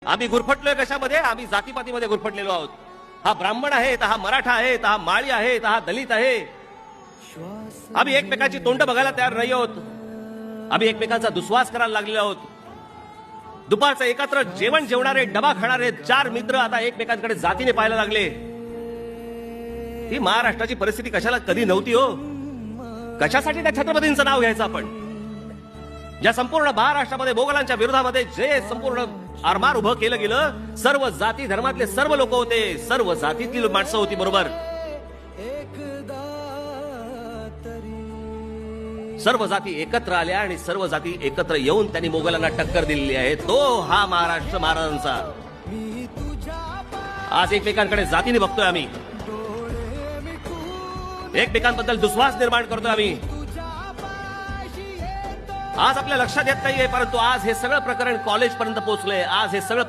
आम्ही गुरफटलोय कशामध्ये? आम्ही जातीपातीमध्ये गुरफटलेलो आहोत. हा ब्राह्मण आहे तर हा मराठा आहे तर हा माळी आहे तर हा दलित आहे. आम्ही एकमेकांची तोंड बघायला तयार नाही आहोत. आम्ही एकमेकांचा दुस्वास करायला लागलेलो आहोत. दुपारचं एकत्र जेवण जेवणारे, डबा खाणारे चार मित्र आता एकमेकांकडे जातीने पाहायला लागले. ही महाराष्ट्राची परिस्थिती कशाला कधी नव्हती हो. कशासाठी त्या छत्रपतींचं नाव घ्यायचं आपण? ज्या संपूर्ण महाराष्ट्रामध्ये मोगलांच्या विरोधामध्ये जे संपूर्ण आरमार उभं केलं गेलं, सर्व जाती धर्मातले सर्व लोक होते, सर्व जातीतील माणसं होती. बरोबर, सर्व जाती एकत्र आल्या आणि सर्व जाती एकत्र येऊन त्यांनी मोगलांना टक्कर दिलेली आहे. तो हा महाराष्ट्र महाराजांचा. आज एकमेकांकडे जातीने बघतोय आम्ही, एकमेकांबद्दल दुस्वास निर्माण करतोय आम्ही. आज आपल्या लक्षात येत नाहीये, परंतु आज हे सगळं प्रकरण कॉलेज पर्यंत पोहोचलंय. आज हे सगळं